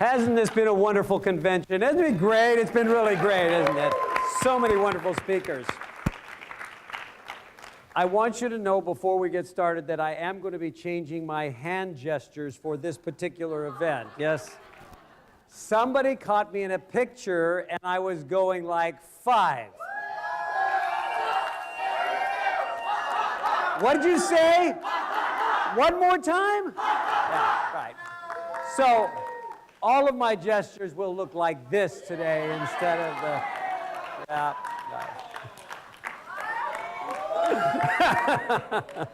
Hasn't this been a wonderful convention? Hasn't it been great? It's been really great, isn't it? So many wonderful speakers. I want you to know before we get started that I am going to be changing my hand gestures for this particular event. Yes? Somebody caught me in a picture and I was going like 5. What did you say? One more time? Yeah, right. So, all of my gestures will look like this today instead of the... Yeah, right.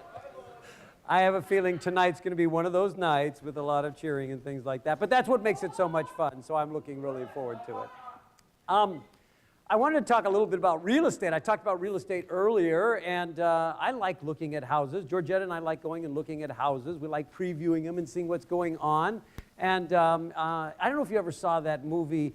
I have a feeling tonight's going to be one of those nights with a lot of cheering and things like that. But that's what makes it so much fun, so I'm looking really forward to it. I wanted to talk a little bit about real estate. I talked about real estate earlier, and I like looking at houses. Georgetta and I like going and looking at houses. We like previewing them and seeing what's going on. And I don't know if you ever saw that movie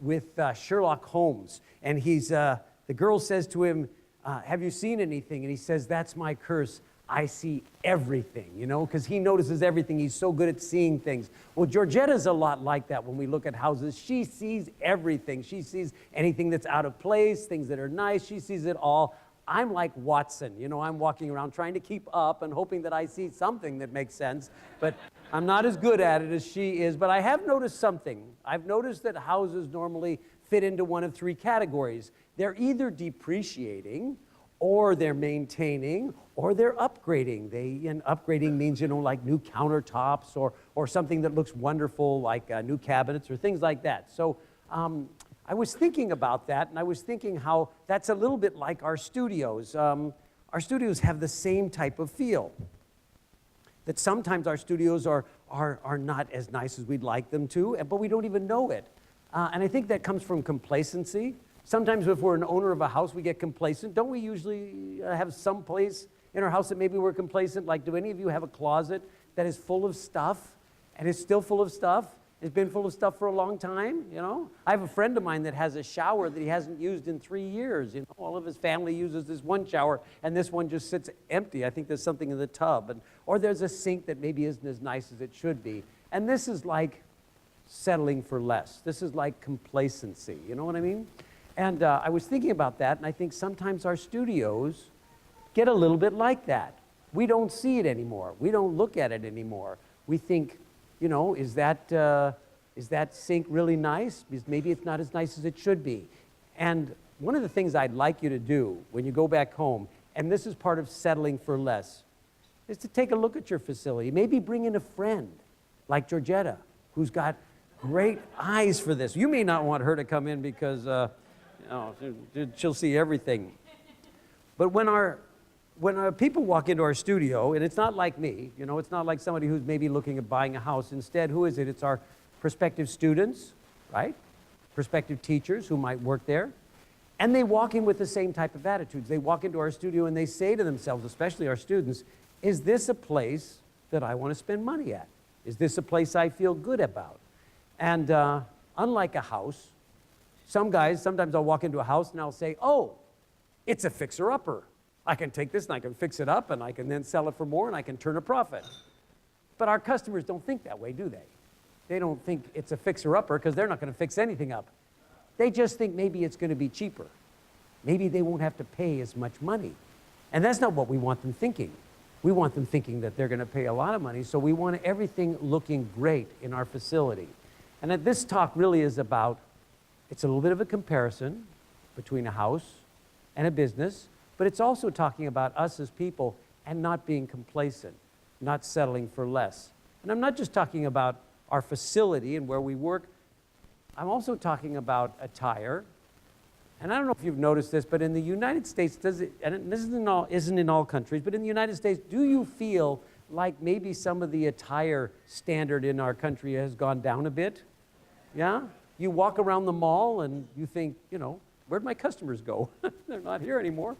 with Sherlock Holmes. And the girl says to him, have you seen anything? And he says, that's my curse. I see everything, you know, because he notices everything. He's so good at seeing things. Well, Georgetta's a lot like that when we look at houses. She sees everything. She sees anything that's out of place, things that are nice. She sees it all. I'm like Watson, you know, I'm walking around trying to keep up and hoping that I see something that makes sense, but I'm not as good at it as she is. But I have noticed something. I've noticed that houses normally fit into one of 3 categories. They're either depreciating, or they're maintaining, or they're upgrading. And upgrading means, you know, like new countertops or something that looks wonderful, like new cabinets or things like that. So I was thinking about that, and I was thinking how that's a little bit like our studios. Our studios have the same type of feel. That sometimes our studios are not as nice as we'd like them to, but we don't even know it. And I think that comes from complacency. Sometimes if we're an owner of a house, we get complacent. Don't we usually have some place in our house that maybe we're complacent? Like, do any of you have a closet that is full of stuff, and it's still full of stuff? It's been full of stuff for a long time, you know? I have a friend of mine that has a shower that he hasn't used in 3 years. You know, all of his family uses this one shower, and this one just sits empty. I think there's something in the tub. Or there's a sink that maybe isn't as nice as it should be. And this is like settling for less. This is like complacency, you know what I mean? And I was thinking about that, and I think sometimes our studios get a little bit like that. We don't see it anymore. We don't look at it anymore. We think, you know, is that sink really nice? Because maybe it's not as nice as it should be. And one of the things I'd like you to do when you go back home, and this is part of settling for less, is to take a look at your facility. Maybe bring in a friend like Georgetta, who's got great eyes for this. You may not want her to come in because she'll see everything. But when our people walk into our studio, and it's not like me, you know, it's not like somebody who's maybe looking at buying a house. Instead, who is it? It's our prospective students, right? Prospective teachers who might work there. And they walk in with the same type of attitudes. They walk into our studio and they say to themselves, especially our students, is this a place that I want to spend money at? Is this a place I feel good about? And unlike a house, sometimes I'll walk into a house and I'll say, oh, it's a fixer-upper. I can take this and I can fix it up and I can then sell it for more and I can turn a profit. But our customers don't think that way, do they? They don't think it's a fixer-upper because they're not going to fix anything up. They just think maybe it's going to be cheaper. Maybe they won't have to pay as much money. And that's not what we want them thinking. We want them thinking that they're going to pay a lot of money, so we want everything looking great in our facility. And that this talk really is about, it's a little bit of a comparison between a house and a business, but it's also talking about us as people and not being complacent, not settling for less. And I'm not just talking about our facility and where we work. I'm also talking about attire. And I don't know if you've noticed this, but in the United States, and this isn't in all countries, but in the United States, do you feel like maybe some of the attire standard in our country has gone down a bit? Yeah? You walk around the mall and you think, you know, where'd my customers go? They're not here anymore.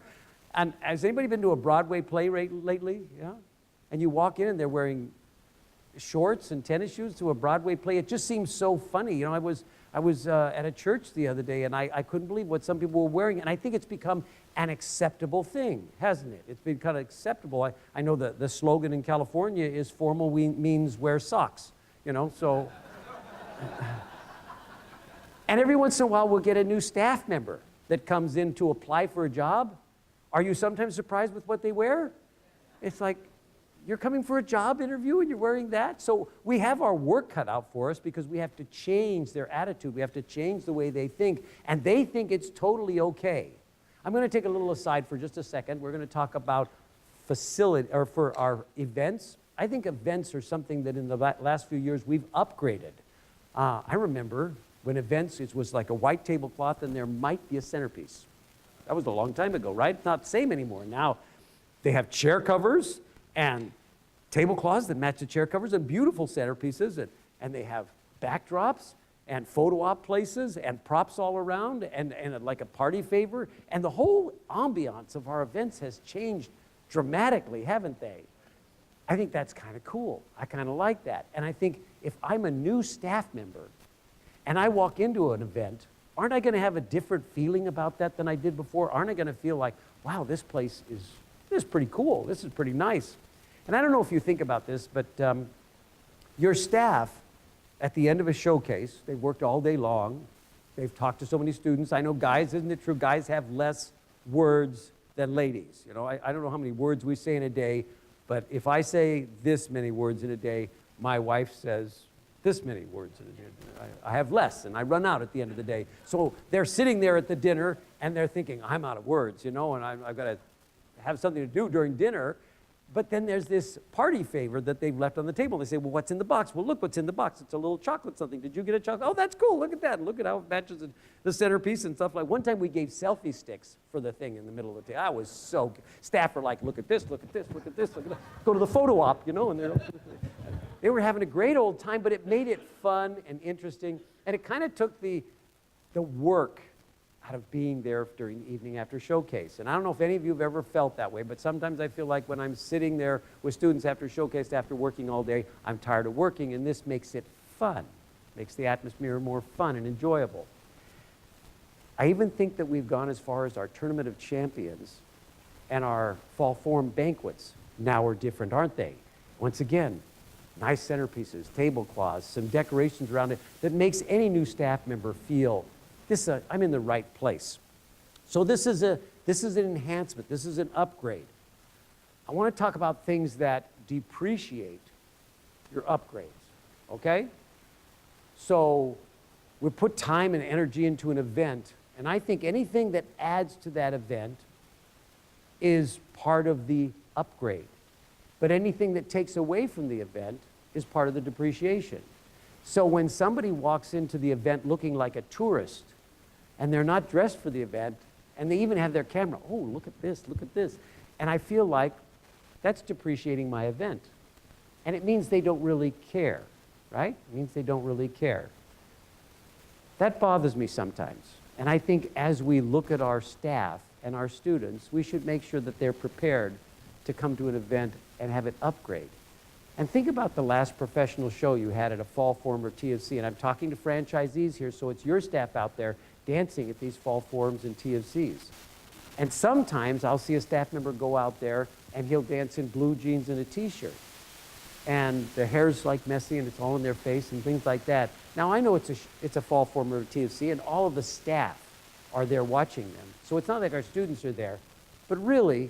And has anybody been to a Broadway play lately? Yeah? And you walk in and they're wearing shorts and tennis shoes to a Broadway play. It just seems so funny. You know, I was at a church the other day and I couldn't believe what some people were wearing. And I think it's become an acceptable thing, hasn't it? It's been kind of acceptable. I know the slogan in California is formal means wear socks, you know, so And every once in a while, we'll get a new staff member that comes in to apply for a job. Are you sometimes surprised with what they wear? It's like, you're coming for a job interview and you're wearing that? So we have our work cut out for us because we have to change their attitude. We have to change the way they think. And they think it's totally okay. I'm going to take a little aside for just a second. We're going to talk about facility, or for our events. I think events are something that in the last few years we've upgraded. I remember when events, it was like a white tablecloth and there might be a centerpiece. That was a long time ago, right? It's not the same anymore. Now they have chair covers and tablecloths that match the chair covers and beautiful centerpieces, and they have backdrops and photo op places and props all around and like a party favor. And the whole ambiance of our events has changed dramatically, haven't they? I think that's kind of cool. I kind of like that. And I think if I'm a new staff member and I walk into an event, aren't I going to have a different feeling about that than I did before? Aren't I going to feel like, wow, this place is pretty cool. This is pretty nice. And I don't know if you think about this, but your staff, at the end of a showcase, they've worked all day long. They've talked to so many students. I know guys, isn't it true, guys have less words than ladies. You know, I don't know how many words we say in a day, but if I say this many words in a day, my wife says this many words in a day. I have less, and I run out at the end of the day. So they're sitting there at the dinner, and they're thinking, I'm out of words, you know, and I've got to have something to do during dinner. But then there's this party favor that they've left on the table. They say, well, what's in the box? Well, look what's in the box. It's a little chocolate something. Did you get a chocolate? Oh, that's cool. Look at that. Look at how it matches the centerpiece and stuff. Like one time we gave selfie sticks for the thing in the middle of the table. I was so, staff were like, look at this, look at this, look at this, look at that. Go to the photo op, you know, and they were having a great old time, but it made it fun and interesting. And it kind of took the work out of being there during the evening after showcase. And I don't know if any of you have ever felt that way, but sometimes I feel like when I'm sitting there with students after showcase, after working all day, I'm tired of working, and this makes it fun, makes the atmosphere more fun and enjoyable. I even think that we've gone as far as our Tournament of Champions and our Fall Forum banquets now are different, aren't they? Once again, nice centerpieces, tablecloths, some decorations around it that makes any new staff member feel I'm in the right place. So this is an enhancement. This is an upgrade. I want to talk about things that depreciate your upgrades, okay? So we put time and energy into an event, and I think anything that adds to that event is part of the upgrade. But anything that takes away from the event is part of the depreciation. So when somebody walks into the event looking like a tourist, and they're not dressed for the event, and they even have their camera, oh, look at this, and I feel like that's depreciating my event. And it means they don't really care, right? It means they don't really care. That bothers me sometimes. And I think as we look at our staff and our students, we should make sure that they're prepared to come to an event and have it upgrade. And think about the last professional show you had at a Fall Forum or TFC, and I'm talking to franchisees here, so it's your staff out there dancing at these Fall Forums and TFCs. And sometimes I'll see a staff member go out there and he'll dance in blue jeans and a t-shirt. And the hair's like messy and it's all in their face and things like that. Now I know it's a Fall Forum or a TFC and all of the staff are there watching them. So it's not like our students are there. But really,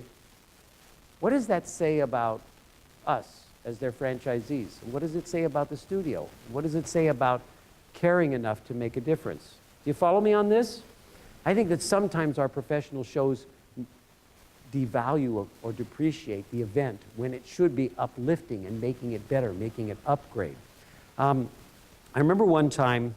what does that say about us as their franchisees? And what does it say about the studio? What does it say about caring enough to make a difference? Do you follow me on this? I think that sometimes our professional shows devalue or depreciate the event when it should be uplifting and making it better, making it upgrade. I remember one time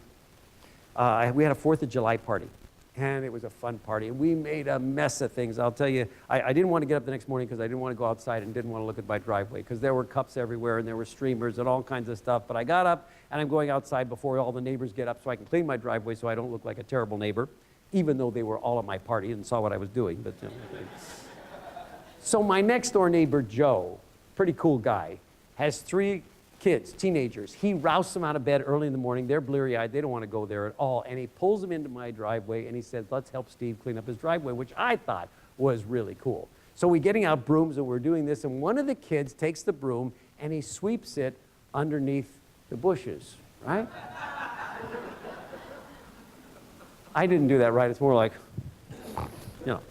we had a 4th of July party, and it was a fun party, and we made a mess of things. I'll tell you, I didn't want to get up the next morning because I didn't want to go outside and didn't want to look at my driveway because there were cups everywhere and there were streamers and all kinds of stuff. But I got up and I'm going outside before all the neighbors get up so I can clean my driveway so I don't look like a terrible neighbor, even though they were all at my party and saw what I was doing. But so my next door neighbor, Joe, pretty cool guy, has 3 kids, teenagers. He rouses them out of bed early in the morning. They're bleary-eyed. They don't want to go there at all. And he pulls them into my driveway, and he says, let's help Steve clean up his driveway, which I thought was really cool. So we're getting out brooms, and we're doing this, and one of the kids takes the broom, and he sweeps it underneath the bushes, right? I didn't do that right. It's more like, you know.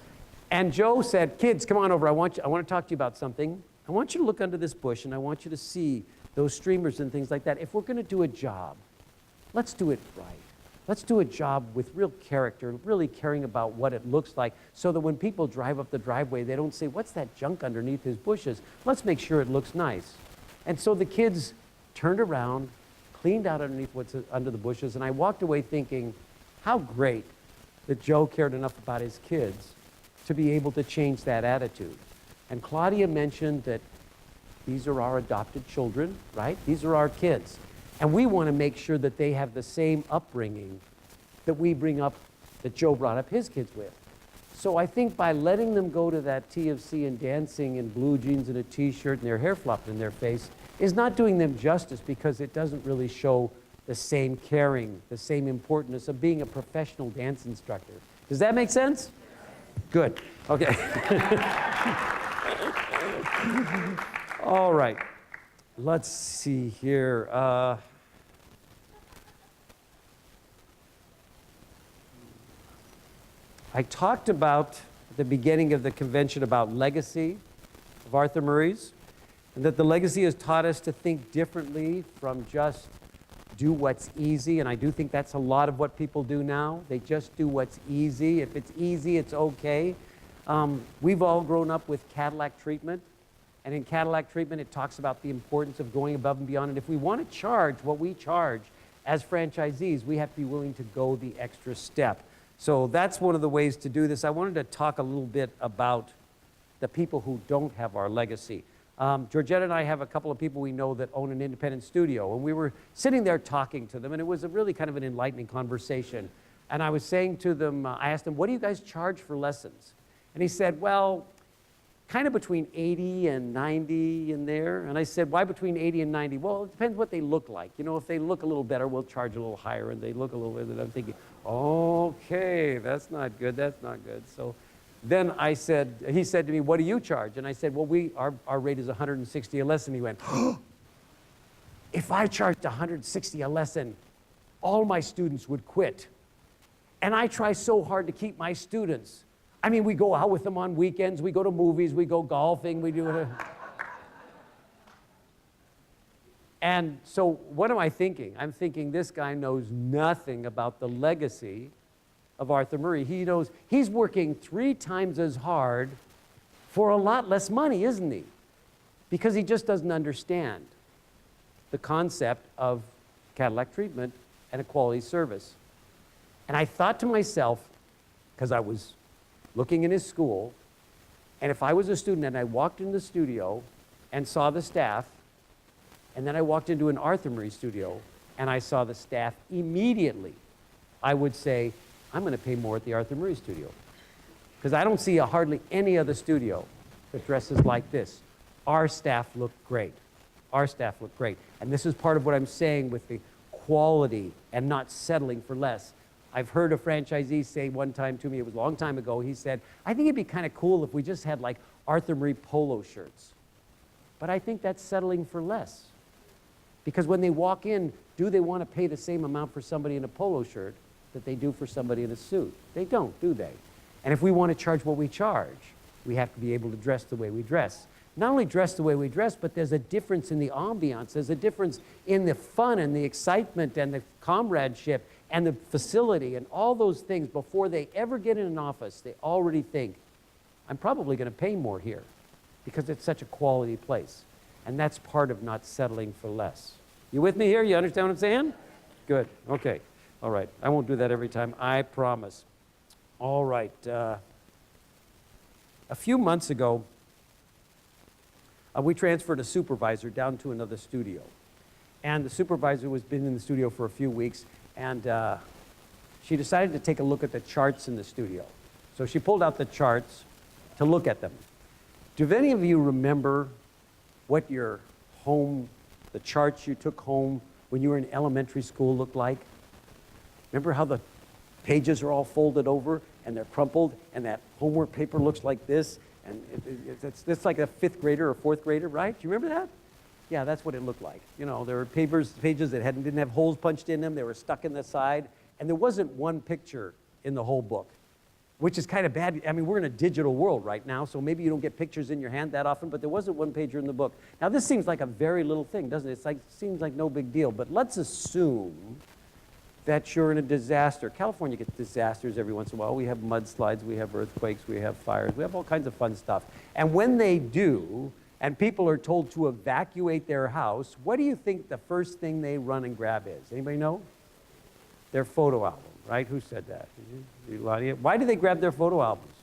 And Joe said, kids, come on over. I want to talk to you about something. I want you to look under this bush, and I want you to see those streamers and things like that. If we're going to do a job, let's do it right. Let's do a job with real character, really caring about what it looks like, so that when people drive up the driveway, they don't say, what's that junk underneath his bushes? Let's make sure it looks nice. And so the kids turned around, cleaned out underneath what's under the bushes, and I walked away thinking, how great that Joe cared enough about his kids to be able to change that attitude. And Claudia mentioned that these are our adopted children, right? These are our kids. And we want to make sure that they have the same upbringing that we bring up, that Joe brought up his kids with. So I think by letting them go to that TFC and dancing in blue jeans and a t-shirt and their hair flopped in their face is not doing them justice, because it doesn't really show the same caring, the same importance of being a professional dance instructor. Does that make sense? Good. Okay. All right. Let's see here. I talked about at the beginning of the convention about legacy of Arthur Murray's, and that the legacy has taught us to think differently from just do what's easy. And I do think that's a lot of what people do now. They just do what's easy. If it's easy, it's okay. We've all grown up with Cadillac treatment. And in Cadillac treatment, it talks about the importance of going above and beyond. And if we want to charge what we charge as franchisees, we have to be willing to go the extra step. So that's one of the ways to do this. I wanted to talk a little bit about the people who don't have our legacy. Georgetta and I have a couple of people we know that own an independent studio, and we were sitting there talking to them, and it was a really kind of an enlightening conversation. And I was saying to them, I asked them, what do you guys charge for lessons? And he said, well, kind of between 80 and 90 in there. And I said, why between 80 and 90? Well, it depends what they look like. You know, if they look a little better, we'll charge a little higher, and they look a little bit, and I'm thinking, okay, that's not good, that's not good. So then he said to me, what do you charge? And I said, well, our rate is 160 a lesson. He went, if I charged 160 a lesson, all my students would quit. And I try so hard to keep my students. I mean, we go out with them on weekends, we go to movies, we go golfing, we do. And so what am I thinking? I'm thinking this guy knows nothing about the legacy of Arthur Murray. He knows he's working 3 times as hard for a lot less money, isn't he? Because he just doesn't understand the concept of Cadillac treatment and a quality service. And I thought to myself, because I was looking in his school, and if I was a student and I walked in the studio and saw the staff, and then I walked into an Arthur Murray studio and I saw the staff immediately, I would say, I'm going to pay more at the Arthur Murray studio. Because I don't see hardly any other studio that dresses like this. Our staff look great. Our staff look great. And this is part of what I'm saying with the quality and not settling for less. I've heard a franchisee say one time to me, it was a long time ago, he said, I think it'd be kind of cool if we just had like Arthur Murray polo shirts. But I think that's settling for less. Because when they walk in, do they want to pay the same amount for somebody in a polo shirt that they do for somebody in a suit? They don't, do they? And if we want to charge what we charge, we have to be able to dress the way we dress. Not only dress the way we dress, but there's a difference in the ambiance. There's a difference in the fun and the excitement and the comradeship and the facility and all those things. Before they ever get in an office, they already think, I'm probably going to pay more here because it's such a quality place. And that's part of not settling for less. You with me here? You understand what I'm saying? Good. Okay. All right. I won't do that every time, I promise. All right. A few months ago, we transferred a supervisor down to another studio. And the supervisor was been in the studio for a few weeks, and she decided to take a look at the charts in the studio. So she pulled out the charts to look at them. Do any of you remember what your home, the charts you took home when you were in elementary school looked like? Remember how the pages are all folded over and they're crumpled and that homework paper looks like this? And it's like a 5th grader or 4th grader, right? Do you remember that? Yeah, that's what it looked like. You know, there were pages that didn't have holes punched in them. They were stuck in the side. And there wasn't one picture in the whole book, which is kind of bad. I mean, we're in a digital world right now, so maybe you don't get pictures in your hand that often, but there was a one-pager in the book. Now, this seems like a very little thing, doesn't it? Seems like no big deal, but let's assume that you're in a disaster. California gets disasters every once in a while. We have mudslides, we have earthquakes, we have fires, we have all kinds of fun stuff. And when they do, and people are told to evacuate their house, what do you think the first thing they run and grab is? Anybody know? Their photo album, right? Who said that? Why do they grab their photo albums?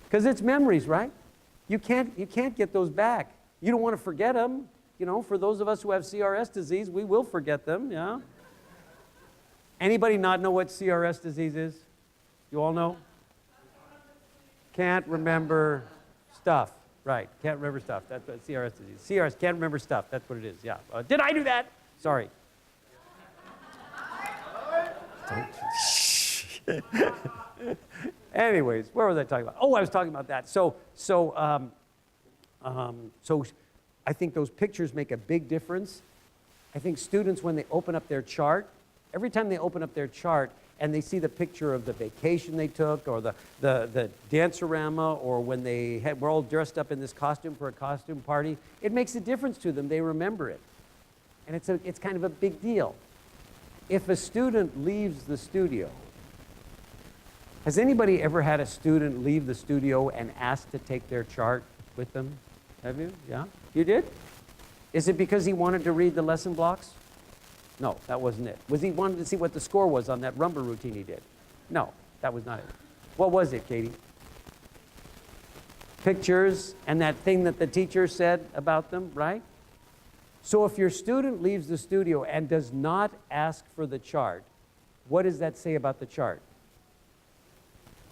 Because it's memories, right? You can't get those back. You don't want to forget them. You know, for those of us who have CRS disease, we will forget them, yeah? Anybody not know what CRS disease is? You all know? Can't remember stuff. Right, can't remember stuff. That's what CRS disease. CRS, can't remember stuff. That's what it is, yeah. Did I do that? Sorry. Anyways, where was I talking about? Oh, I was talking about that. So I think those pictures make a big difference. I think students, when they open up their chart, every time they open up their chart and they see the picture of the vacation they took or the dance-orama, or when were all dressed up in this costume for a costume party, it makes a difference to them. They remember it. And it's kind of a big deal. If a student leaves the studio, has anybody ever had a student leave the studio and ask to take their chart with them? Have you? Yeah? You did? Is it because he wanted to read the lesson blocks? No, that wasn't it. Was he wanted to see what the score was on that rumba routine he did? No, that was not it. What was it, Katie? Pictures and that thing that the teacher said about them, right? So if your student leaves the studio and does not ask for the chart, what does that say about the chart?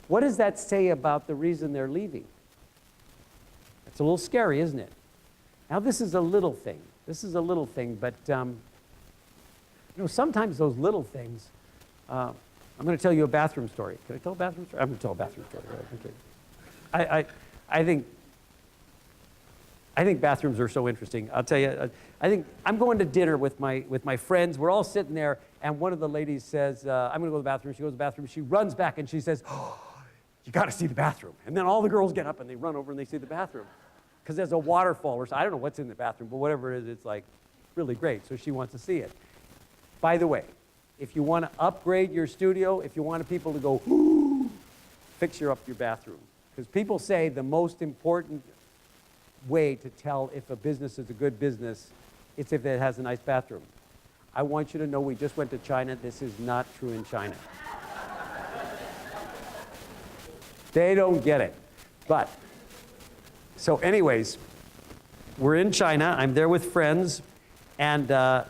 What does that say about the reason they're leaving? It's a little scary, isn't it? Now, this is a little thing. This is a little thing, but you know, sometimes those little things, I'm going to tell you a bathroom story. Can I tell a bathroom story? I'm going to tell a bathroom story, right? Okay. I think bathrooms are so interesting. I'll tell you, I think I'm going to dinner with my friends. We're all sitting there, and one of the ladies says, I'm going to go to the bathroom. She goes to the bathroom. She runs back, and she says, oh, you got to see the bathroom. And then all the girls get up, and they run over, and they see the bathroom. Because there's a waterfall, or I don't know what's in the bathroom, but whatever it is, it's like really great. So she wants to see it. By the way, if you want to upgrade your studio, if you want people to go, ooh, fix up your bathroom. Because people say the most important way to tell if a business is a good business is if it has a nice bathroom. I want you to know we just went to China. This is not true in China. They don't get it. But, so anyways, we're in China. I'm there with friends, and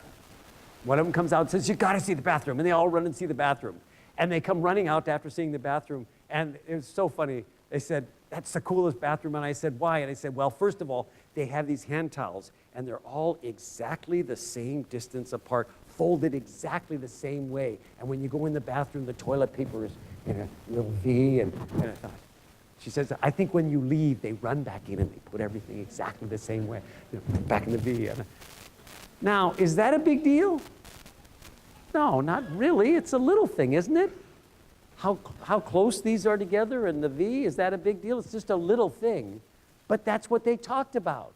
one of them comes out and says, you got to see the bathroom. And they all run and see the bathroom. And they come running out after seeing the bathroom. And it was so funny. They said, that's the coolest bathroom. And I said, why? And I said, well, first of all, they have these hand towels, and they're all exactly the same distance apart, folded exactly the same way. And when you go in the bathroom, the toilet paper is in a little V. And I thought, she says, I think when you leave, they run back in and they put everything exactly the same way, back in the V. Now, is that a big deal? No, not really. It's a little thing, isn't it? How close these are together and the V, is that a big deal? It's just a little thing. But that's what they talked about.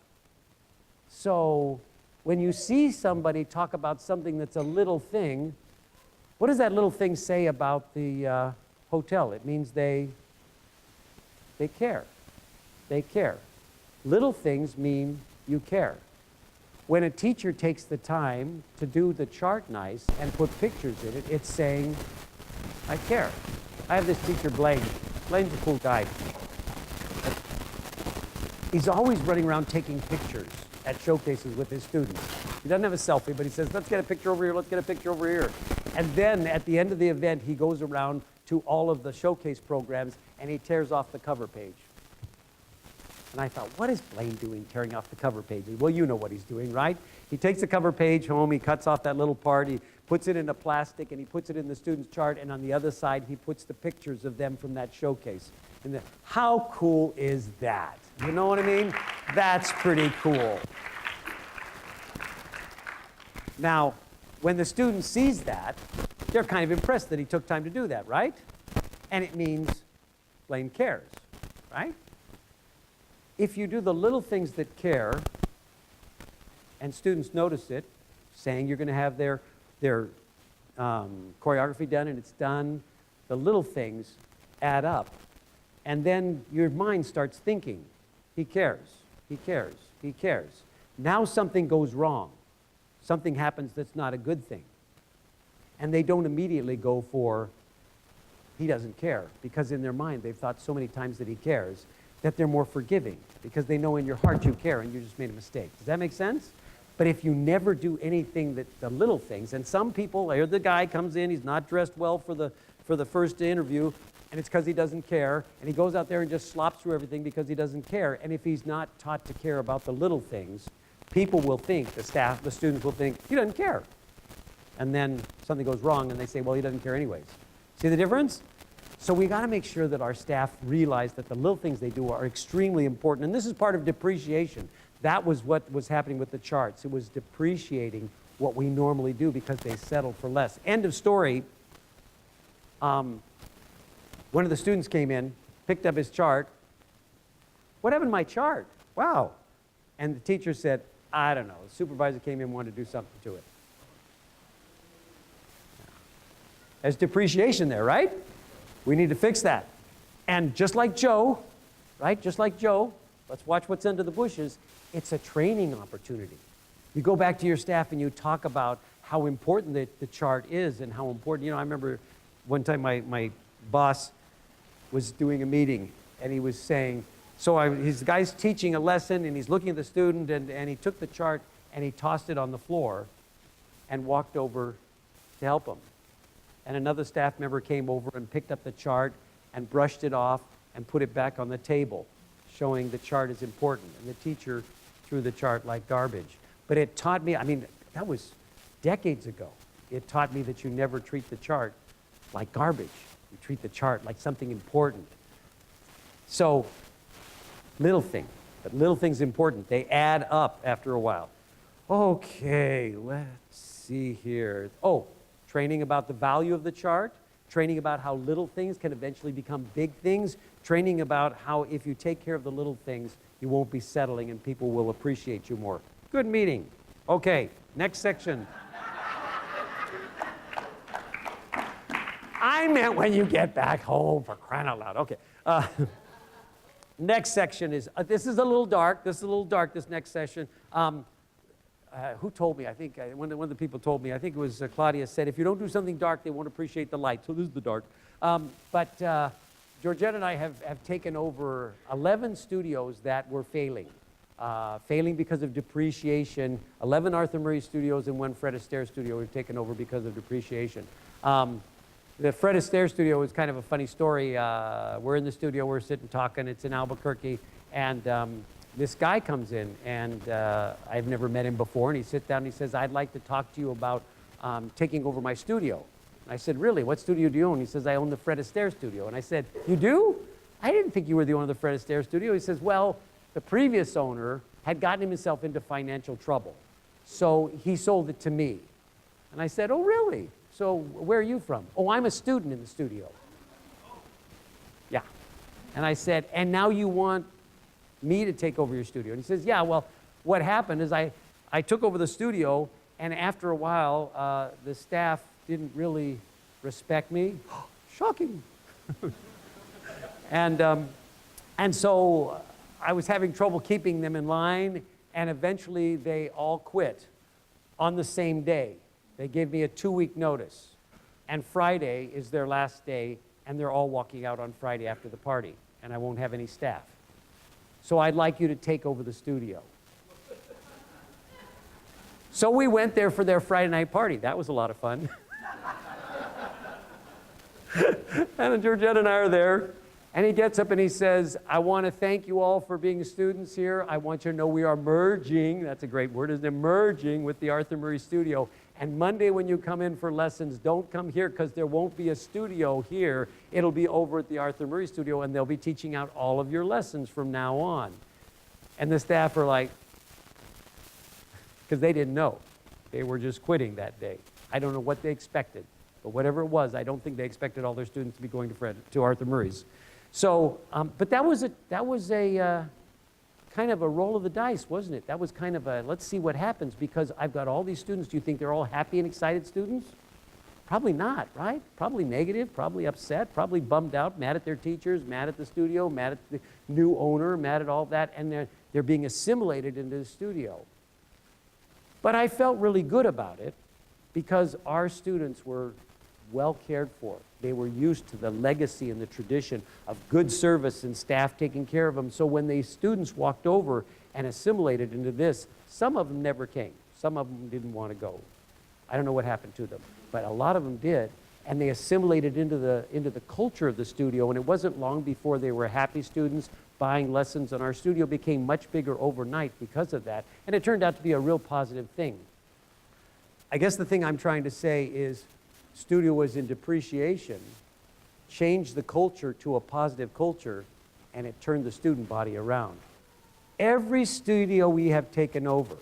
So when you see somebody talk about something that's a little thing, what does that little thing say about the hotel? It means they care. They care. Little things mean you care. When a teacher takes the time to do the chart nice and put pictures in it, it's saying, I care. I have this teacher, Blaine. Blaine's a cool guy. He's always running around taking pictures at showcases with his students. He doesn't have a selfie, but he says, let's get a picture over here, let's get a picture over here. And then at the end of the event, he goes around to all of the showcase programs and he tears off the cover page. And I thought, what is Blaine doing tearing off the cover pages? Well, you know what he's doing, right? He takes the cover page home, he cuts off that little part, he puts it in a plastic, and he puts it in the student's chart, and on the other side, he puts the pictures of them from that showcase. And how cool is that? You know what I mean? That's pretty cool. Now, when the student sees that, they're kind of impressed that he took time to do that, right? And it means Blaine cares, right? If you do the little things that care, and students notice it, saying you're going to have their choreography done and it's done, the little things add up. And then your mind starts thinking, he cares, he cares, he cares. Now something goes wrong. Something happens that's not a good thing. And they don't immediately go for, he doesn't care, because in their mind they've thought so many times that he cares that they're more forgiving, because they know in your heart you care and you just made a mistake. Does that make sense? But if you never do anything the little things, and some people, the guy comes in, he's not dressed well for the first interview, and it's because he doesn't care, and he goes out there and just slops through everything because he doesn't care. And if he's not taught to care about the little things, people will think, the staff, the students will think, he doesn't care. And then something goes wrong and they say, well, he doesn't care anyways. See the difference? So we got to make sure that our staff realize that the little things they do are extremely important. And this is part of depreciation. That was what was happening with the charts. It was depreciating what we normally do because they settled for less. End of story. One of the students came in, picked up his chart. What happened to my chart? Wow. And the teacher said, I don't know. The supervisor came in and wanted to do something to it. There's depreciation there, right? We need to fix that. And just like Joe, right? Just like Joe, let's watch what's under the bushes. It's a training opportunity. You go back to your staff and you talk about how important the chart is and how important, I remember one time my boss was doing a meeting and he was saying, his guy's teaching a lesson and he's looking at the student and he took the chart and he tossed it on the floor and walked over to help him. And another staff member came over and picked up the chart and brushed it off and put it back on the table, showing the chart is important. And the teacher threw the chart like garbage. But it taught me, that was decades ago. It taught me that you never treat the chart like garbage. You treat the chart like something important. So, little thing, but little thing's important. They add up after a while. Okay, let's see here. Training about the value of the chart, training about how little things can eventually become big things, training about how if you take care of the little things, you won't be settling and people will appreciate you more. Good meeting. Okay, next section. I meant when you get back home, for crying out loud. Okay. Next section is, this is a little dark. This next session. Who told me? I think one of the people told me, I think it was Claudia, said, if you don't do something dark, they won't appreciate the light. So this is the dark. But Georgette and I have taken over 11 studios that were failing. Failing because of depreciation. 11 Arthur Murray studios and 1 Fred Astaire studio we've taken over because of depreciation. The Fred Astaire studio is kind of a funny story. We're in the studio, we're sitting talking, it's in Albuquerque, and this guy comes in, and I've never met him before, and he sits down and he says, I'd like to talk to you about taking over my studio. And I said, really, what studio do you own? He says, I own the Fred Astaire studio. And I said, you do? I didn't think you were the owner of the Fred Astaire studio. He says, well, the previous owner had gotten himself into financial trouble, so he sold it to me. And I said, oh, really? So where are you from? Oh, I'm a student in the studio. Yeah. And I said, and now you want me to take over your studio? And he says, yeah, well, what happened is I took over the studio, and after a while, the staff didn't really respect me. Shocking. And so I was having trouble keeping them in line, and eventually they all quit on the same day. They gave me a 2-week notice, and Friday is their last day, and they're all walking out on Friday after the party, and I won't have any staff. So I'd like you to take over the studio. So we went there for their Friday night party. That was a lot of fun. And Georgette and I are there, and he gets up and he says, I want to thank you all for being students here. I want you to know we are merging, that's a great word, isn't it? Merging with the Arthur Murray studio. And Monday when you come in for lessons, don't come here because there won't be a studio here. It'll be over at the Arthur Murray studio, and they'll be teaching out all of your lessons from now on. And the staff are like, because they didn't know. They were just quitting that day. I don't know what they expected. But whatever it was, I don't think they expected all their students to be going to Arthur Murray's. So, but that was a kind of a roll of the dice, wasn't it? That was kind of a, let's see what happens, because I've got all these students. Do you think they're all happy and excited students? Probably not, right? Probably negative, probably upset, probably bummed out, mad at their teachers, mad at the studio, mad at the new owner, mad at all that, and they're being assimilated into the studio. But I felt really good about it because our students were well cared for. They were used to the legacy and the tradition of good service and staff taking care of them. So when the students walked over and assimilated into this, some of them never came. Some of them didn't want to go. I don't know what happened to them, but a lot of them did. And they assimilated into the culture of the studio, and it wasn't long before they were happy students buying lessons, and our studio became much bigger overnight because of that. And it turned out to be a real positive thing. I guess the thing I'm trying to say is studio was in depreciation, changed the culture to a positive culture, and it turned the student body around. Every studio we have taken over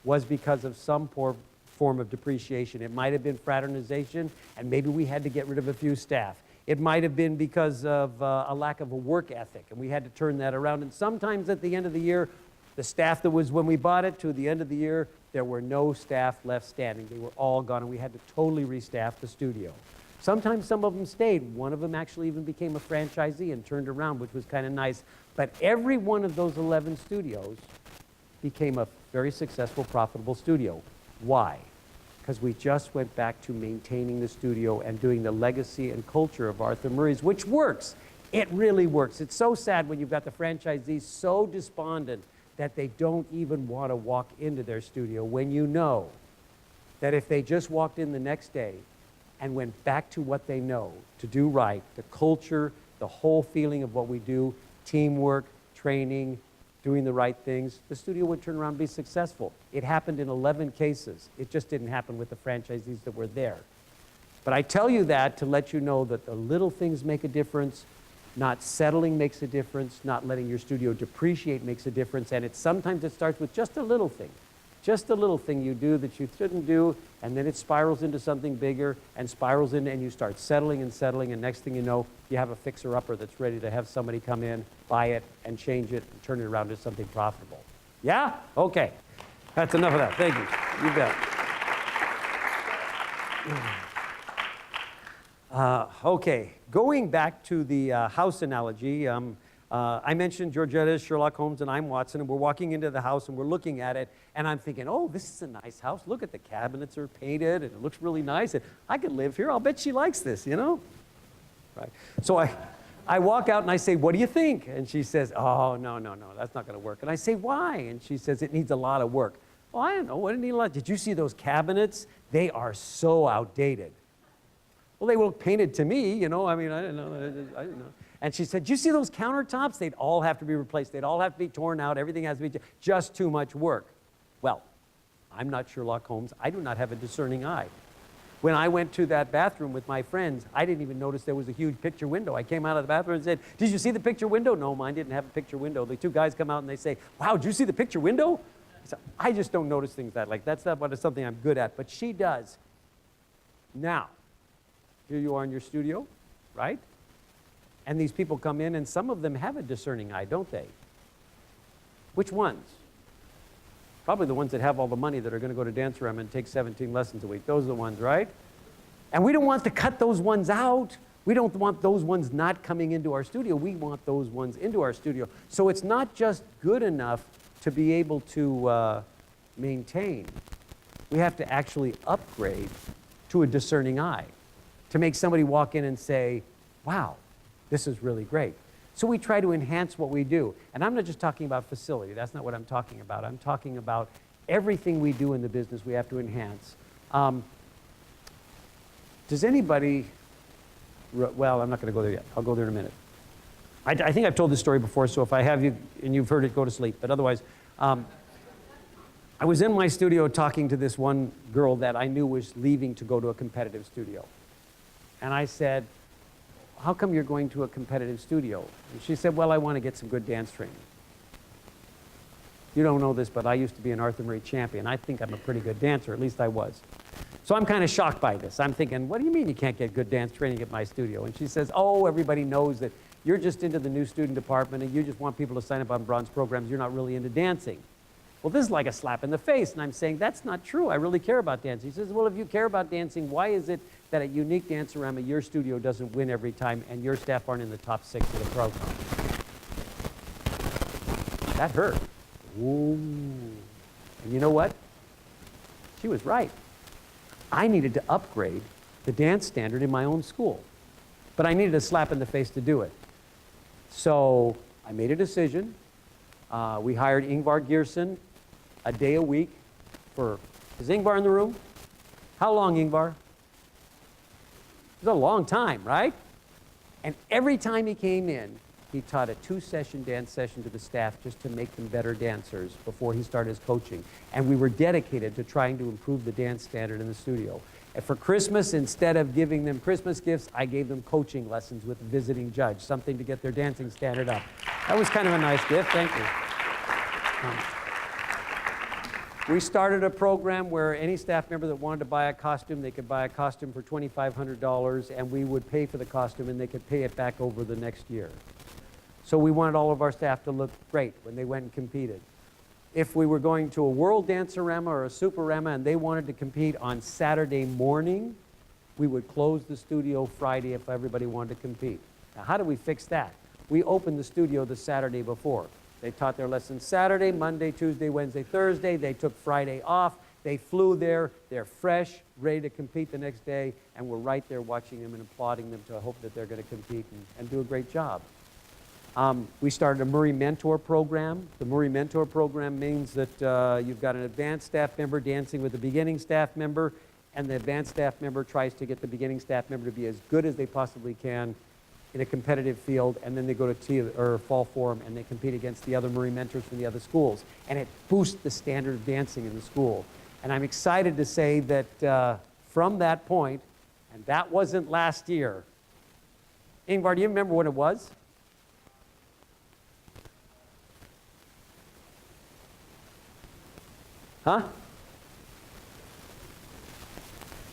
was because of some form of depreciation. It might have been fraternization, and maybe we had to get rid of a few staff. It might have been because of a lack of a work ethic, and we had to turn that around. And sometimes at the end of the year, the staff that was when we bought it to the end of the year, there were no staff left standing. They were all gone, and we had to totally restaff the studio. Sometimes some of them stayed. One of them actually even became a franchisee and turned around, which was kind of nice. But every one of those 11 studios became a very successful, profitable studio. Why? Because we just went back to maintaining the studio and doing the legacy and culture of Arthur Murray's, which works. It really works. It's so sad when you've got the franchisees so despondent that they don't even want to walk into their studio, when you know that if they just walked in the next day and went back to what they know to do right, the culture, the whole feeling of what we do, teamwork, training, doing the right things, the studio would turn around and be successful. It happened in 11 cases. It just didn't happen with the franchisees that were there. But I tell you that to let you know that the little things make a difference. Not settling makes a difference. Not letting your studio depreciate makes a difference. And sometimes it starts with just a little thing. Just a little thing you do that you shouldn't do, and then it spirals into something bigger and spirals into, and you start settling, and next thing you know, you have a fixer-upper that's ready to have somebody come in, buy it, and change it, and turn it around to something profitable. Yeah? Okay. That's enough of that. Thank you. You bet. Okay. Going back to the house analogy, I mentioned Georgetta is Sherlock Holmes and I'm Watson, and we're walking into the house and we're looking at it, and I'm thinking, oh, this is a nice house. Look at the cabinets are painted, and it looks really nice, and I could live here. I'll bet she likes this, you know? Right. So I walk out and I say, what do you think? And she says, oh, no, that's not going to work. And I say, why? And she says, it needs a lot of work. Oh, I don't know. What did it need a lot? Did you see those cabinets? They are so outdated. Well, they were painted to me, you know. I mean, I didn't know. And she said, do you see those countertops? They'd all have to be replaced. They'd all have to be torn out. Everything has to be just too much work. Well, I'm not Sherlock Holmes. I do not have a discerning eye. When I went to that bathroom with my friends, I didn't even notice there was a huge picture window. I came out of the bathroom and said, did you see the picture window? No, mine didn't have a picture window. The two guys come out and they say, wow, did you see the picture window? I just don't notice things like that's not something I'm good at, but she does. Now, here you are in your studio, right? And these people come in, and some of them have a discerning eye, don't they? Which ones? Probably the ones that have all the money that are going to go to Dancerama and take 17 lessons a week. Those are the ones, right? And we don't want to cut those ones out. We don't want those ones not coming into our studio. We want those ones into our studio. So it's not just good enough to be able to maintain. We have to actually upgrade to a discerning eye to make somebody walk in and say, wow, this is really great. So we try to enhance what we do. And I'm not just talking about facility. That's not what I'm talking about. I'm talking about everything we do in the business we have to enhance. Does anybody, well, I'm not going to go there yet. I'll go there in a minute. I think I've told this story before, so if I have you and you've heard it, go to sleep. But otherwise, I was in my studio talking to this one girl that I knew was leaving to go to a competitive studio. And I said, how come you're going to a competitive studio? And she said, well, I want to get some good dance training. You don't know this, but I used to be an Arthur Murray champion. I think I'm a pretty good dancer, at least I was. So I'm kind of shocked by this. I'm thinking, what do you mean you can't get good dance training at my studio? And she says, oh, everybody knows that you're just into the new student department and you just want people to sign up on bronze programs. You're not really into dancing. Well, this is like a slap in the face. And I'm saying, that's not true. I really care about dancing. She says, well, if you care about dancing, why is it that at Unique Dance-A-Rama, your studio doesn't win every time and your staff aren't in the top 6 of the program? That hurt. Ooh. And you know what? She was right. I needed to upgrade the dance standard in my own school. But I needed a slap in the face to do it. So I made a decision. We hired Ingvar Gierson a day a week for, is Ingvar in the room? How long, Ingvar? It was a long time, right? And every time he came in, he taught a 2-session dance session to the staff just to make them better dancers before he started his coaching. And we were dedicated to trying to improve the dance standard in the studio. And for Christmas, instead of giving them Christmas gifts, I gave them coaching lessons with a visiting judge, something to get their dancing standard up. That was kind of a nice gift, thank you. We started a program where any staff member that wanted to buy a costume, they could buy a costume for $2,500, and we would pay for the costume, and they could pay it back over the next year. So we wanted all of our staff to look great when they went and competed. If we were going to a World Dance-A-Rama or a Super-Rama and they wanted to compete on Saturday morning, we would close the studio Friday if everybody wanted to compete. Now, how do we fix that? We opened the studio the Saturday before. They taught their lessons Saturday, Monday, Tuesday, Wednesday, Thursday. They took Friday off. They flew there. They're fresh, ready to compete the next day, and we're right there watching them and applauding them to hope that they're going to compete and do a great job. We started a Murray Mentor program. The Murray Mentor program means that you've got an advanced staff member dancing with a beginning staff member, and the advanced staff member tries to get the beginning staff member to be as good as they possibly can in a competitive field, and then they go to fall forum and they compete against the other Murray mentors from the other schools. And it boosts the standard of dancing in the school. And I'm excited to say that from that point, and that wasn't last year. Ingvar, do you remember what it was? Huh?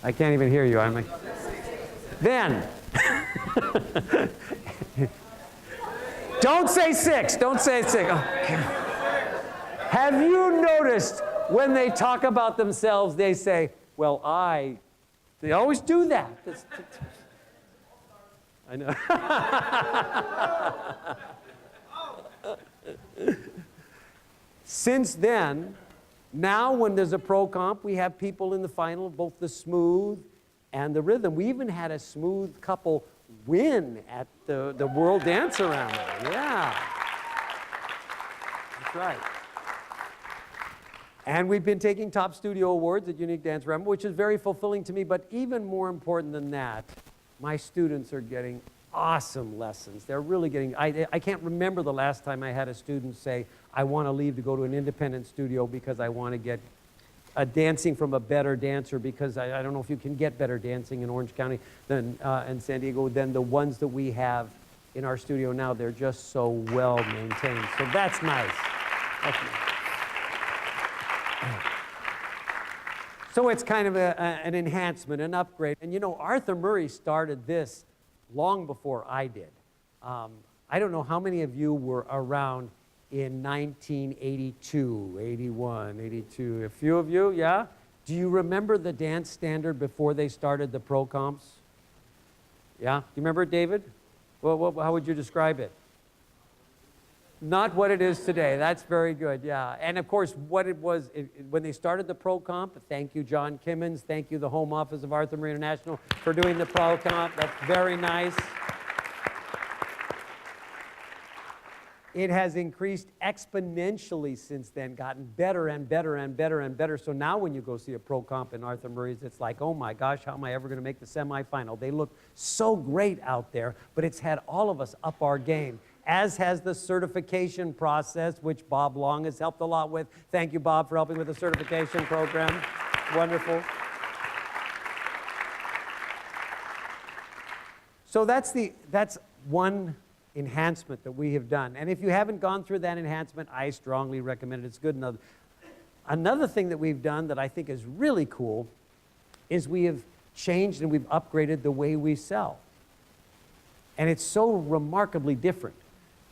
I can't even hear you. I'm like, then. Don't say 6. Don't say 6. Oh, have you noticed when they talk about themselves, they say, well, they always do that. I know. Since then, now when there's a pro comp, we have people in the final, both the smooth and the rhythm. We even had a smooth couple win at the World Dance-A-Rama. Yeah. That's right. And we've been taking top studio awards at Unique Dance-A-Rama, which is very fulfilling to me, but even more important than that, my students are getting awesome lessons. They're really getting, I can't remember the last time I had a student say, I want to leave to go to an independent studio because I want to get dancing from a better dancer, because I don't know if you can get better dancing in Orange County than and San Diego than the ones that we have in our studio now. They're just so well maintained. So that's nice. That's nice. So it's kind of an enhancement, an upgrade. And you know, Arthur Murray started this long before I did. I don't know how many of you were around in 1982, 81, 82. A few of you, yeah? Do you remember the dance standard before they started the pro comps? Yeah? Do you remember it, David? Well, how would you describe it? Not what it is today. That's very good, yeah. And of course, what it was, when they started the pro comp, thank you, John Kimmons, thank you, the home office of Arthur Murray International, for doing the pro comp. That's very nice. It has increased exponentially since then, gotten better and better and better and better. So now when you go see a pro comp in Arthur Murray's, it's like, oh my gosh, how am I ever going to make the semifinal? They look so great out there, but it's had all of us up our game, as has the certification process, which Bob Long has helped a lot with. Thank you, Bob, for helping with the certification program. Wonderful. So that's one enhancement that we have done. And if you haven't gone through that enhancement, I strongly recommend it. It's good. Another thing that we've done that I think is really cool is we have changed and we've upgraded the way we sell. And it's so remarkably different.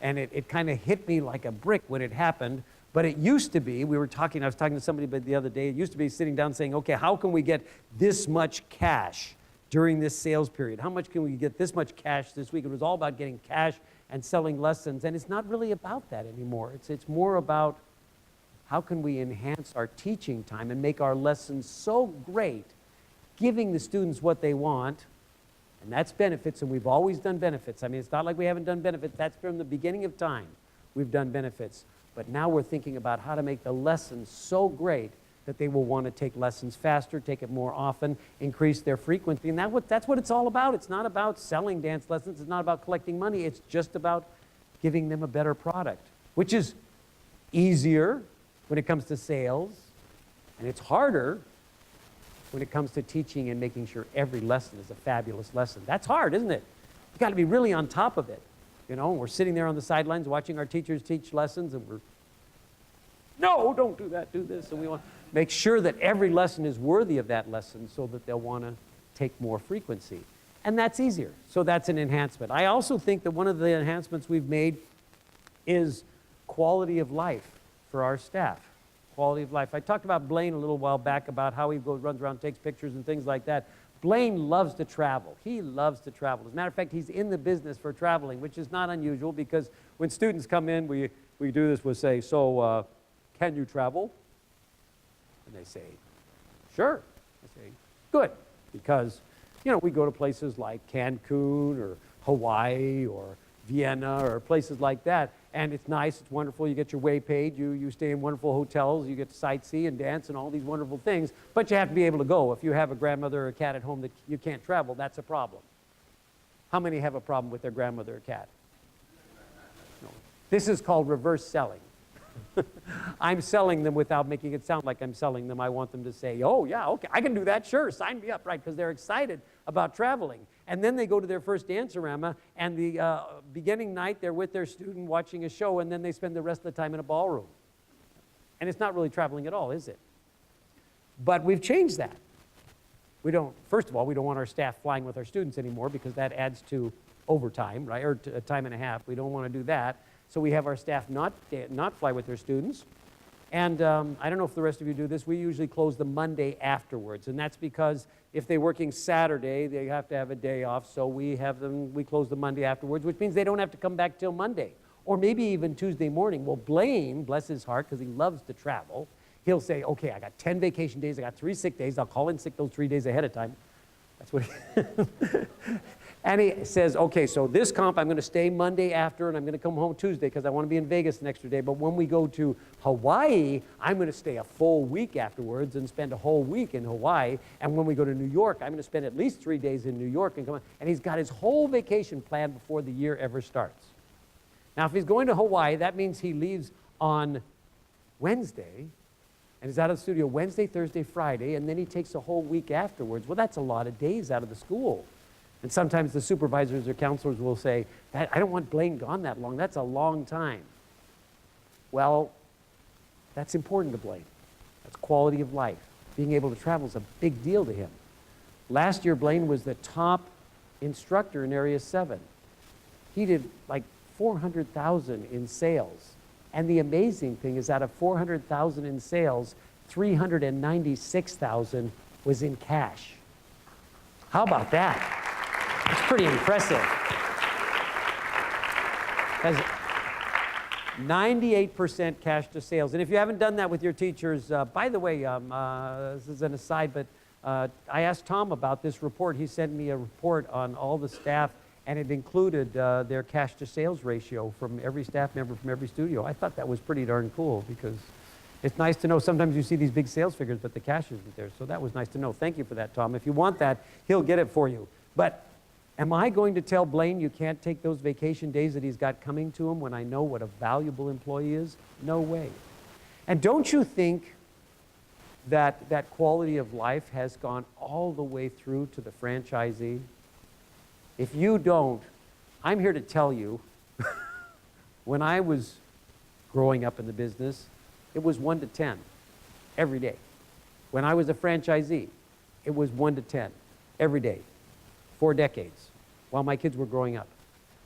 And it kind of hit me like a brick when it happened. But it used to be, I was talking to somebody the other day, it used to be sitting down saying, okay, how can we get this much cash during this sales period? How much can we get this much cash this week? It was all about getting cash and selling lessons. And it's not really about that anymore. It's more about how can we enhance our teaching time and make our lessons so great, giving the students what they want. And that's benefits, and we've always done benefits. I mean, it's not like we haven't done benefits. That's from the beginning of time we've done benefits. But now we're thinking about how to make the lessons so great that they will want to take lessons faster, take it more often, increase their frequency. And that's what it's all about. It's not about selling dance lessons. It's not about collecting money. It's just about giving them a better product, which is easier when it comes to sales, and it's harder when it comes to teaching and making sure every lesson is a fabulous lesson. That's hard, isn't it? You've got to be really on top of it. You know, we're sitting there on the sidelines watching our teachers teach lessons, and we're, no, don't do that, do this. And we want to make sure that every lesson is worthy of that lesson so that they'll want to take more frequency. And that's easier. So that's an enhancement. I also think that one of the enhancements we've made is quality of life for our staff. Quality of life. I talked about Blaine a little while back about how he runs around, takes pictures and things like that. Blaine loves to travel. He loves to travel. As a matter of fact, he's in the business for traveling, which is not unusual because when students come in, we do this, we'll say, so can you travel? And they say, sure. I say, good, because, you know, we go to places like Cancun or Hawaii or Vienna or places like that. And it's nice, it's wonderful, you get your way paid, you stay in wonderful hotels, you get to sightsee and dance and all these wonderful things, but you have to be able to go. If you have a grandmother or a cat at home that you can't travel, that's a problem. How many have a problem with their grandmother or cat? No. This is called reverse selling. I'm selling them without making it sound like I'm selling them. I want them to say, oh yeah, okay, I can do that, sure, sign me up, right, because they're excited about traveling. And then they go to their first Dancerama, and the beginning night they're with their student watching a show, and then they spend the rest of the time in a ballroom. And it's not really traveling at all, is it? But we've changed that. First of all, we don't want our staff flying with our students anymore because that adds to overtime, right, or a time and a half. We don't want to do that. So we have our staff not fly with their students. And I don't know if the rest of you do this. We usually close the Monday afterwards. And that's because if they're working Saturday, they have to have a day off. So we close the Monday afterwards, which means they don't have to come back till Monday. Or maybe even Tuesday morning. Well, Blaine, bless his heart, because he loves to travel, he'll say, okay, I got 10 vacation days. I got 3 sick days. I'll call in sick those 3 days ahead of time. That's what he... And he says, okay, so this comp, I'm going to stay Monday after, and I'm going to come home Tuesday because I want to be in Vegas an extra day. But when we go to Hawaii, I'm going to stay a full week afterwards and spend a whole week in Hawaii. And when we go to New York, I'm going to spend at least 3 days in New York and come on. And he's got his whole vacation planned before the year ever starts. Now, if he's going to Hawaii, that means he leaves on Wednesday and is out of the studio Wednesday, Thursday, Friday, and then he takes a whole week afterwards. Well, that's a lot of days out of the school. And sometimes the supervisors or counselors will say, I don't want Blaine gone that long. That's a long time. Well, that's important to Blaine. That's quality of life. Being able to travel is a big deal to him. Last year, Blaine was the top instructor in Area 7. He did like $400,000 in sales. And the amazing thing is out of $400,000 in sales, $396,000 was in cash. How about that? It's pretty impressive. Has 98% cash to sales. And if you haven't done that with your teachers, by the way, this is an aside, but I asked Tom about this report. He sent me a report on all the staff, and it included their cash to sales ratio from every staff member from every studio. I thought that was pretty darn cool because it's nice to know. Sometimes you see these big sales figures, but the cash isn't there. So that was nice to know. Thank you for that, Tom. If you want that, he'll get it for you. But am I going to tell Blaine you can't take those vacation days that he's got coming to him when I know what a valuable employee he is? No way. And don't you think that that quality of life has gone all the way through to the franchisee? If you don't, I'm here to tell you When I was growing up in the business, it was 1 to 10 every day. When I was a franchisee, it was 1 to 10 every day, 4 decades, while my kids were growing up.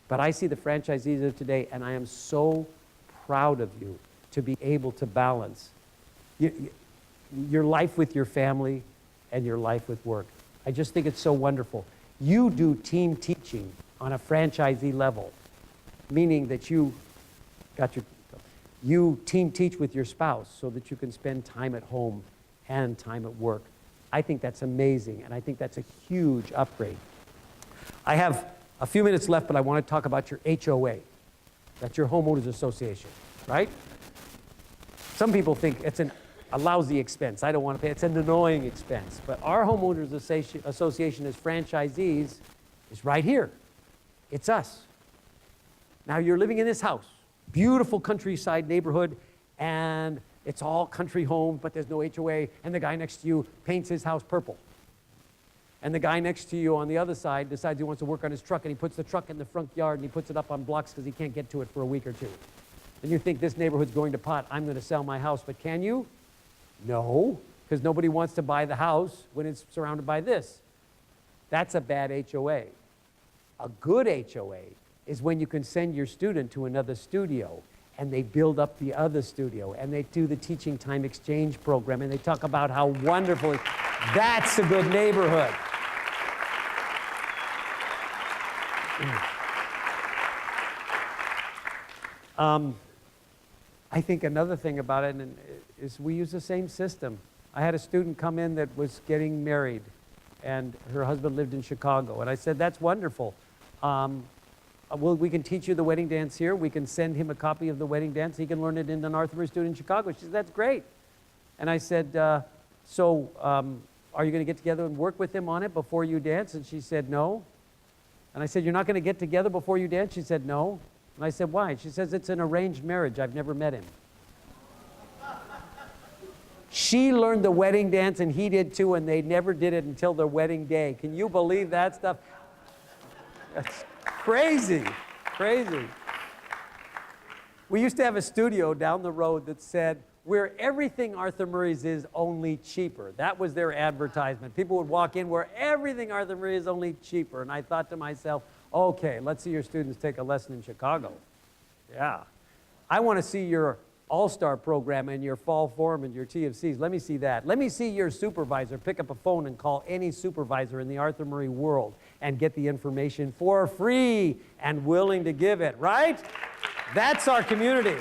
But I see the franchisees of today, and I am so proud of you to be able to balance your life with your family and your life with work. I just think it's so wonderful. You do team teaching on a franchisee level, meaning that you team teach with your spouse so that you can spend time at home and time at work. I think that's amazing, and I think that's a huge upgrade. I have a few minutes left, but I want to talk about your HOA. That's your homeowners association, right? Some people think it's a lousy expense. I don't want to pay. It's an annoying expense. But our homeowners association as franchisees is right here. It's us. Now you're living in this house, beautiful countryside neighborhood, and it's all country home, but there's no HOA, and the guy next to you paints his house purple. And the guy next to you on the other side decides he wants to work on his truck, and he puts the truck in the front yard, and he puts it up on blocks because he can't get to it for a week or two. And you think this neighborhood's going to pot, I'm going to sell my house, but can you? No, because nobody wants to buy the house when it's surrounded by this. That's a bad HOA. A good HOA is when you can send your student to another studio, and they build up the other studio, and they do the teaching time exchange program, and they talk about how wonderful. That's a good neighborhood. I think another thing about it is we use the same system. I had a student come in that was getting married, and her husband lived in Chicago, and I said, that's wonderful. We can teach you the wedding dance here. We can send him a copy of the wedding dance. He can learn it in an Arthur student in Chicago. She said, that's great. And I said, are you going to get together and work with him on it before you dance? And she said, no. And I said, you're not going to get together before you dance? She said, no. And I said, why? She says, it's an arranged marriage. I've never met him. She learned the wedding dance, and he did too, and they never did it until their wedding day. Can you believe that stuff? That's crazy, crazy. We used to have a studio down the road that said, where everything Arthur Murray's is, only cheaper. That was their advertisement. People would walk in where everything Arthur Murray is, only cheaper. And I thought to myself, okay, let's see your students take a lesson in Chicago. Yeah. I want to see your all-star program and your fall forum and your TFCs. Let me see that. Let me see your supervisor pick up a phone and call any supervisor in the Arthur Murray world and get the information for free and willing to give it, right? That's our community.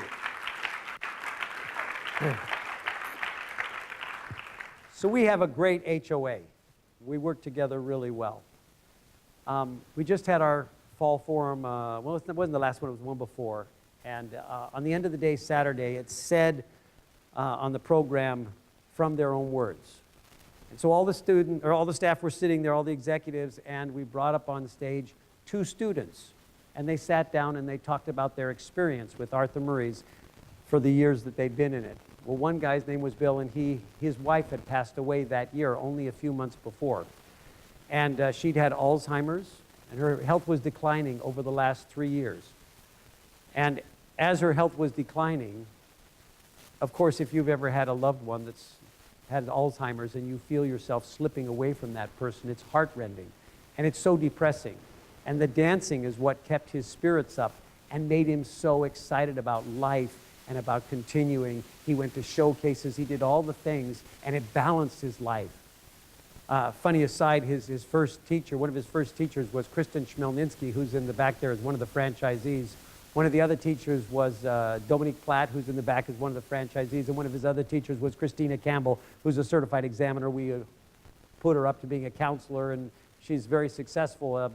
So we have a great HOA. We work together really well. We just had our fall forum, well, it wasn't the last one, it was the one before. And on the end of the day, Saturday, it said on the program, from their own words. And so all the staff were sitting there, all the executives, and we brought up on stage 2 students. And they sat down and they talked about their experience with Arthur Murray's for the years that they'd been in it. Well, one guy's name was Bill, and his wife had passed away that year, only a few months before. And she'd had Alzheimer's, and her health was declining over the last 3 years. And as her health was declining, of course, if you've ever had a loved one that's had Alzheimer's and you feel yourself slipping away from that person, it's heartrending, and it's so depressing. And the dancing is what kept his spirits up and made him so excited about life and about continuing. He went to showcases, he did all the things, and it balanced his life. Funny aside, his first teacher, one of his first teachers was Kristen Schmelninsky, who's in the back there as one of the franchisees. One of the other teachers was Dominique Platt, who's in the back as one of the franchisees, and one of his other teachers was Christina Campbell, who's a certified examiner. We put her up to being a counselor, and she's very successful.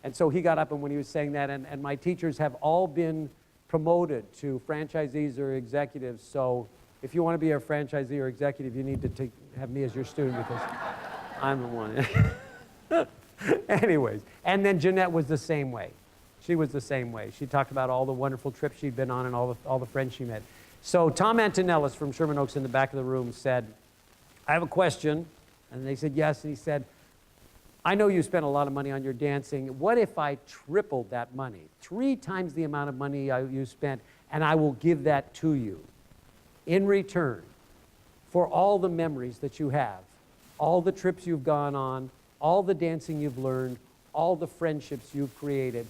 And so he got up, and when he was saying that, and my teachers have all been promoted to franchisees or executives, so if you want to be a franchisee or executive, you need to have me as your student because I'm the one. Anyways, and then Jeanette was the same way. She was the same way. She talked about all the wonderful trips she'd been on and all the friends she met. So Tom Antonellis from Sherman Oaks in the back of the room said, I have a question. And they said, yes. And he said, I know you spent a lot of money on your dancing. What if I tripled that money? 3 times the amount of money you spent, and I will give that to you in return for all the memories that you have, all the trips you've gone on, all the dancing you've learned, all the friendships you've created.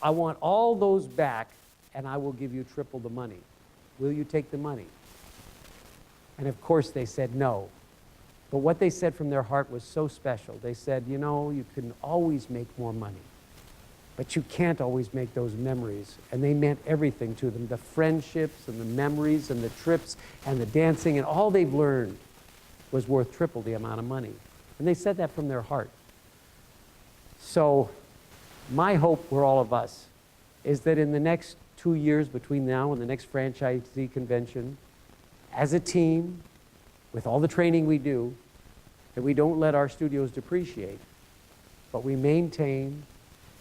I want all those back, and I will give you triple the money. Will you take the money? And of course they said no. But what they said from their heart was so special. They said, you know, you can always make more money, but you can't always make those memories. And they meant everything to them, the friendships and the memories and the trips and the dancing, and all they've learned was worth triple the amount of money. And they said that from their heart. So my hope for all of us is that in the next 2 years between now and the next franchisee convention, as a team, with all the training we do, that we don't let our studios depreciate, but we maintain,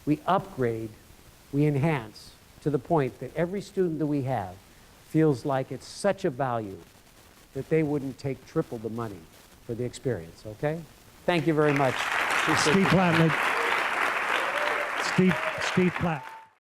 we upgrade, we enhance to the point that every student that we have feels like it's such a value that they wouldn't take triple the money for the experience, okay? Thank you very much. Steve Platt. Steve Platt.